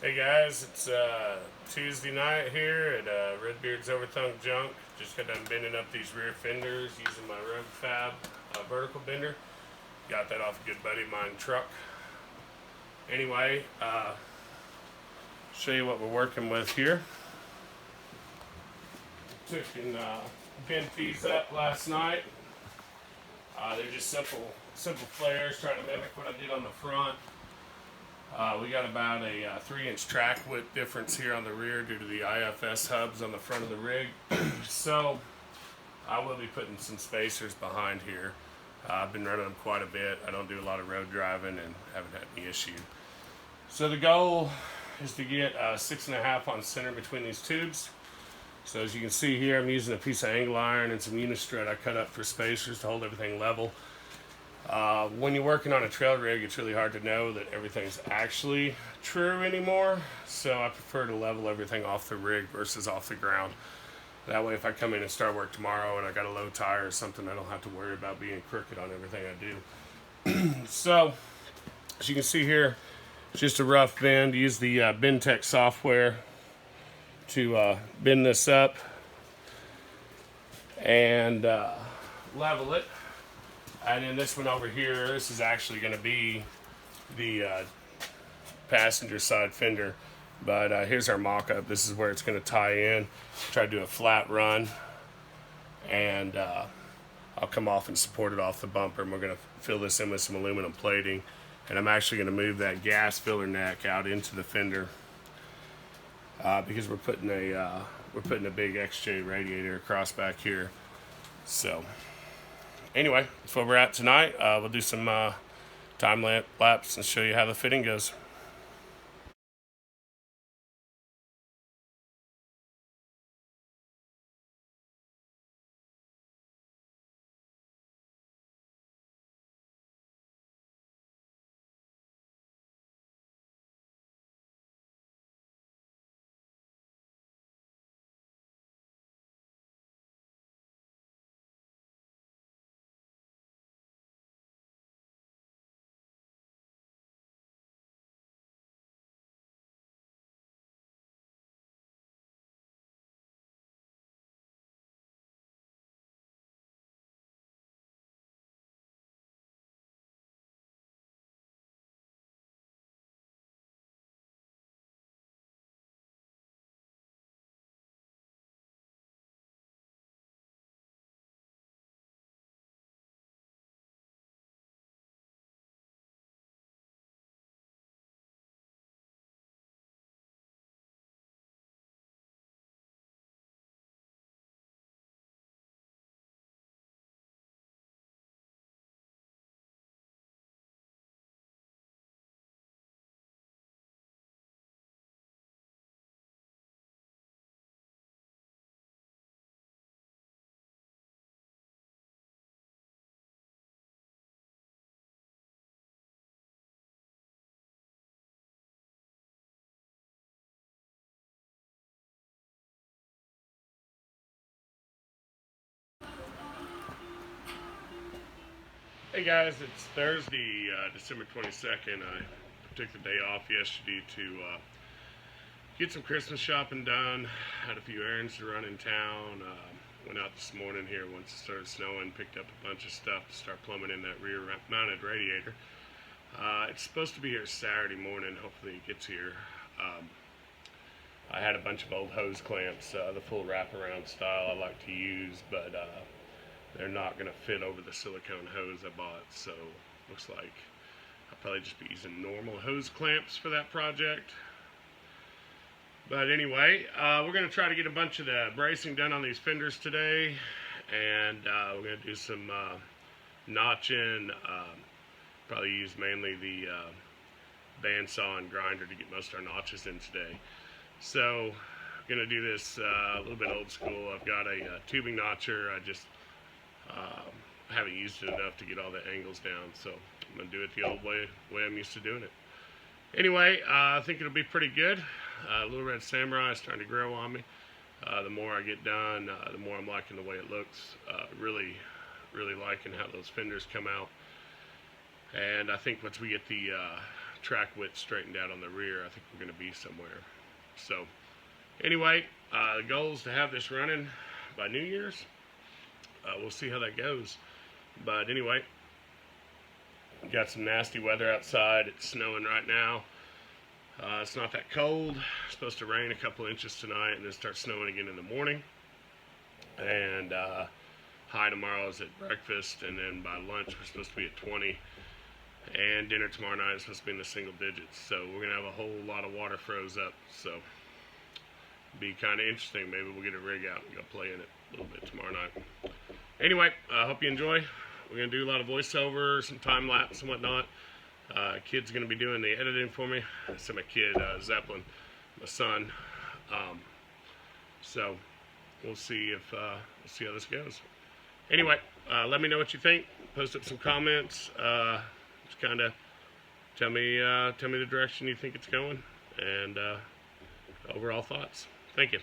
Hey guys, it's Tuesday night here at Redbeard's Overthunk Junk. Just got done bending up these rear fenders using my Rug Fab vertical bender. Got that off a good buddy of mine truck. Anyway, show you what we're working with here. Took and bent these up last night. They're just simple flares, trying to mimic what I did on the front. We got about a 3-inch track width difference here on the rear due to the IFS hubs on the front of the rig. So I will be putting some spacers behind here. I've been running them quite a bit. I don't do a lot of road driving and haven't had any issue. So the goal is to get 6.5 on center between these tubes. So as you can see here, I'm using a piece of angle iron and some unistrut I cut up for spacers to hold everything level. When you're working on a trail rig, it's really hard to know that everything's actually true anymore. So I prefer to level everything off the rig versus off the ground. That way, if I come in and start work tomorrow and I got a low tire or something, I don't have to worry about being crooked on everything I do. So, as you can see here, it's just a rough bend. Use the BendTech software to bend this up and level it. And then this one over here, this is actually going to be the passenger side fender. But here's our mock-up. This is where it's going to tie in. Try to do a flat run. And I'll come off and support it off the bumper. And we're going to fill this in with some aluminum plating. And I'm actually going to move that gas filler neck out into the fender. Because we're putting a big XJ radiator across back here. So anyway, that's where we're at tonight. We'll do some time lapse and show you how the fitting goes. Hey guys, it's Thursday, December 22nd. I took the day off yesterday to get some Christmas shopping done. Had a few errands to run in town. Went out this morning here once it started snowing, picked up a bunch of stuff to start plumbing in that rear mounted radiator. It's supposed to be here Saturday morning. Hopefully it gets here. I had a bunch of old hose clamps, the full wraparound style I like to use, but they're not going to fit over the silicone hose I bought, so looks like I'll probably just be using normal hose clamps for that project. But anyway, we're going to try to get a bunch of the bracing done on these fenders today, and we're going to do some notching. Probably use mainly the bandsaw and grinder to get most of our notches in today. So I'm going to do this a little bit old school. I've got a tubing notcher. I just haven't used it enough to get all the angles down, so I'm going to do it the old way I'm used to doing it. Anyway, I think it'll be pretty good. Little Red Samurai is starting to grow on me. The more I get done, the more I'm liking the way it looks. Really liking how those fenders come out. And I think once we get the track width straightened out on the rear, I think we're going to be somewhere. So anyway, the goal is to have this running by New Year's. We'll see how that goes. But anyway, got some nasty weather outside. It's snowing right now. It's not that cold. It's supposed to rain a couple inches tonight and then start snowing again in the morning. And high tomorrow is at breakfast, and then by lunch we're supposed to be at 20. And dinner tomorrow night is supposed to be in the single digits. So we're going to have a whole lot of water froze up. So be kind of interesting. Maybe we'll get a rig out and go play in it a little bit tomorrow night. Anyway, I hope you enjoy. We're going to do a lot of voiceover, some time lapse and whatnot. Kid's going to be doing the editing for me. I said my kid, Zeppelin, my son. So we'll see if we'll see how this goes. Anyway, let me know what you think. Post up some comments. Just kind of tell me the direction you think it's going, and overall thoughts. Thank you.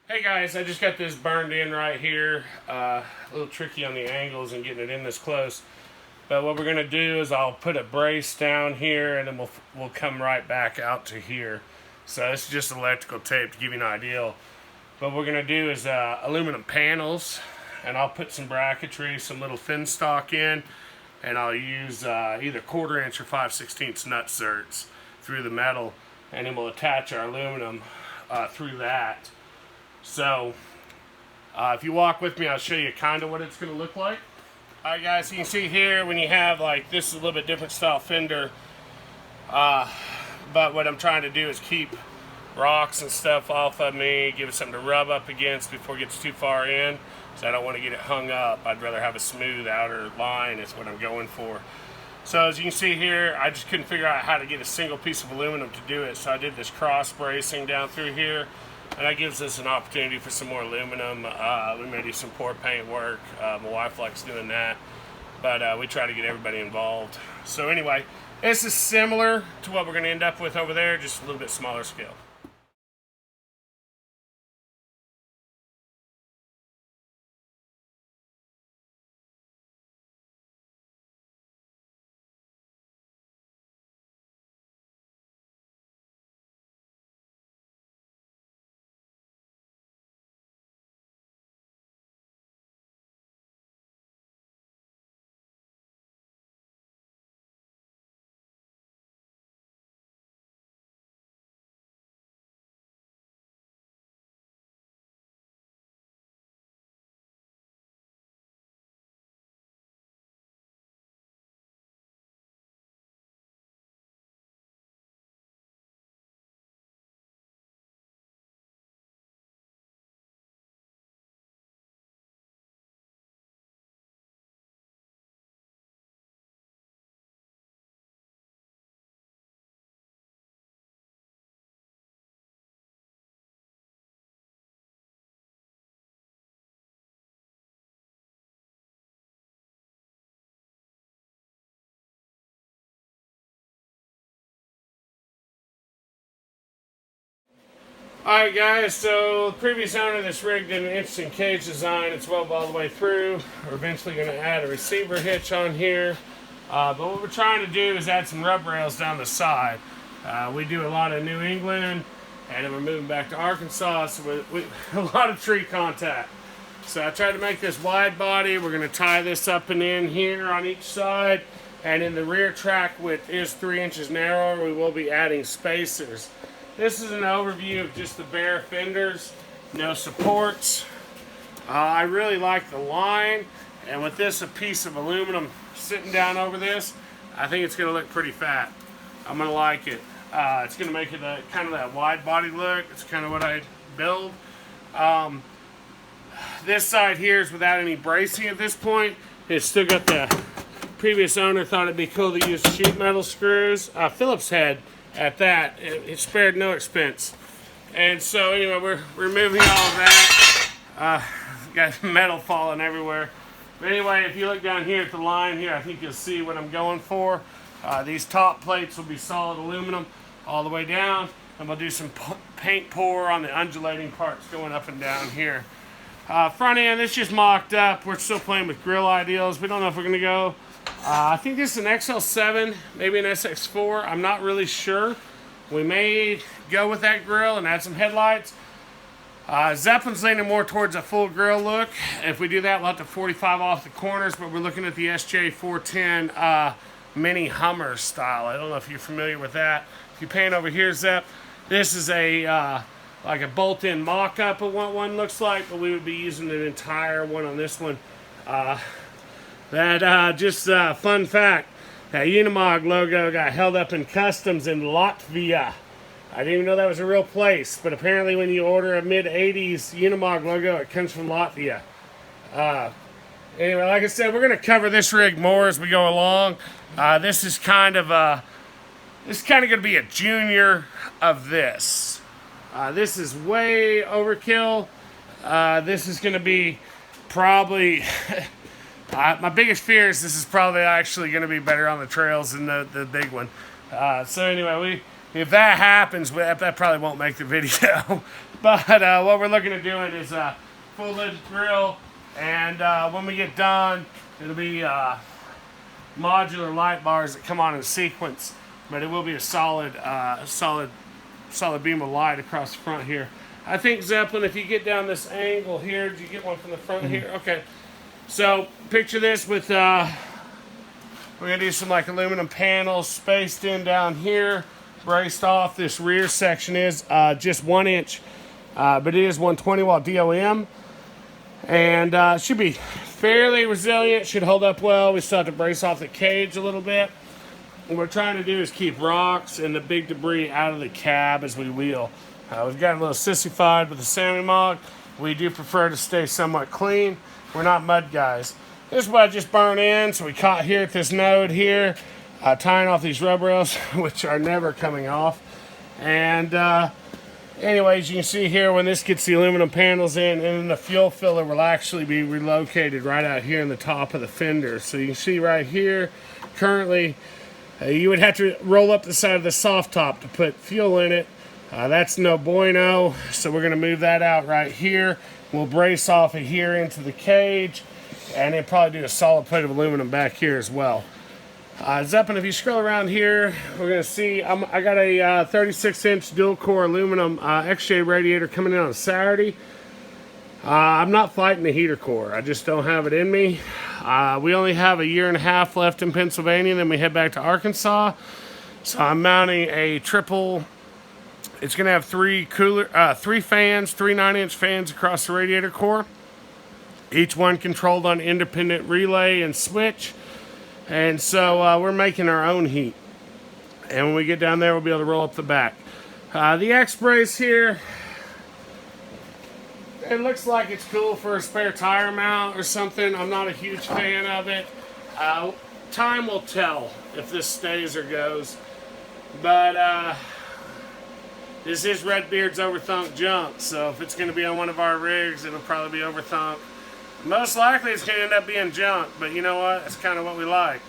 Hey guys, I just got this burned in right here. A little tricky on the angles and getting it in this close. But what we're going to do is I'll put a brace down here, and then we'll come right back out to here. So this is just electrical tape to give you an idea. But what we're going to do is aluminum panels, and I'll put some bracketry, some little fin stock in, and I'll use either 1/4 inch or 5/16 nut certs through the metal, and then we'll attach our aluminum through that. So if you walk with me, I'll show you kind of what it's going to look like. Alright guys, you can see here when you have like, this is a little bit different style fender, but what I'm trying to do is keep rocks and stuff off of me, give it something to rub up against before it gets too far in, so I don't want to get it hung up. I'd rather have a smooth outer line is what I'm going for. So as you can see here, I just couldn't figure out how to get a single piece of aluminum to do it, so I did this cross bracing down through here. And that gives us an opportunity for some more aluminum. We may do some pour paint work. My wife likes doing that. But we try to get everybody involved. So anyway, this is similar to what we're going to end up with over there, just a little bit smaller scale. Alright guys, so the previous owner of this rig did an interesting cage design. It's welded all the way through. We're eventually going to add a receiver hitch on here. But what we're trying to do is add some rub rails down the side. We do a lot of New England, and then we're moving back to Arkansas, so we a lot of tree contact. So I tried to make this wide body. We're going to tie this up and in here on each side. And in the rear track width is 3 inches narrower. We will be adding spacers. This is an overview of just the bare fenders, no supports. I really like the line, and with this a piece of aluminum sitting down over this, I think it's going to look pretty fat. I'm going to like it. It's going to make it kind of that wide body look. It's kind of what I build. This side here is without any bracing at this point. It's still got the previous owner thought it'd be cool to use sheet metal screws. Phillips head. At that, it spared no expense. And so anyway, we're removing all of that. Got metal falling everywhere. But anyway, if you look down here at the line here, I think you'll see what I'm going for. These top plates will be solid aluminum all the way down, and we'll do some paint pour on the undulating parts going up and down here. Front end, it's just mocked up. We're still playing with grill ideals. We don't know if we're going to go. I think this is an XL7, maybe an SX4. I'm not really sure. We may go with that grill and add some headlights. Zeppelin's leaning more towards a full grill look. If we do that, we'll have to 45 off the corners, but we're looking at the SJ410 mini Hummer style. I don't know if you're familiar with that. If you pan over here, Zepp, this is a like a bolt-in mock-up of what one looks like, but we would be using an entire one on this one. Fun fact, that Unimog logo got held up in customs in Latvia. I didn't even know that was a real place, but apparently when you order a mid-80s Unimog logo, it comes from Latvia. Anyway, like I said, we're going to cover this rig more as we go along. This is kind of going to be a junior of this. This is way overkill. This is going to be probably... my biggest fear is this is probably actually going to be better on the trails than the big one. So anyway, if that happens, that probably won't make the video. But what we're looking at doing is a full lid grill, and when we get done, it'll be modular light bars that come on in sequence. But it will be a solid beam of light across the front here. I think, Zeppelin, if you get down this angle here, did you get one from the front here? Okay. So picture this with, we're going to do some like aluminum panels spaced in down here, braced off. This rear section is just 1 inch, but it is 120 watt DOM. And should be fairly resilient, should hold up well. We still have to brace off the cage a little bit. What we're trying to do is keep rocks and the big debris out of the cab as we wheel. We've got a little sissified with the Sammy Mog. We do prefer to stay somewhat clean. We're not mud guys. This is what I just burned in, so we caught here at this node here, tying off these rub rails, which are never coming off. And anyways, you can see here when this gets the aluminum panels in, and then the fuel filler will actually be relocated right out here in the top of the fender. So you can see right here, currently, you would have to roll up the side of the soft top to put fuel in it. That's no bueno, so we're going to move that out right here. We'll brace off of here into the cage, and then probably do a solid plate of aluminum back here as well. Zeppelin, if you scroll around here, we're going to see I got a 36-inch dual-core aluminum XJ radiator coming in on Saturday. I'm not fighting the heater core. I just don't have it in me. We only have 1.5 years left in Pennsylvania, then we head back to Arkansas. So I'm mounting a triple... It's going to have three fans, 3 9-inch fans across the radiator core. Each one controlled on independent relay and switch. And so we're making our own heat. And when we get down there, we'll be able to roll up the back. The X-brace here, it looks like it's cool for a spare tire mount or something. I'm not a huge fan of it. Time will tell if this stays or goes. But... this is Redbeard's overthunk junk, so if it's going to be on one of our rigs, it'll probably be overthunk. Most likely it's going to end up being junk, but you know what? That's kind of what we like.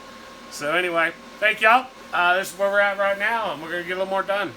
So anyway, thank y'all. This is where we're at right now, and we're going to get a little more done.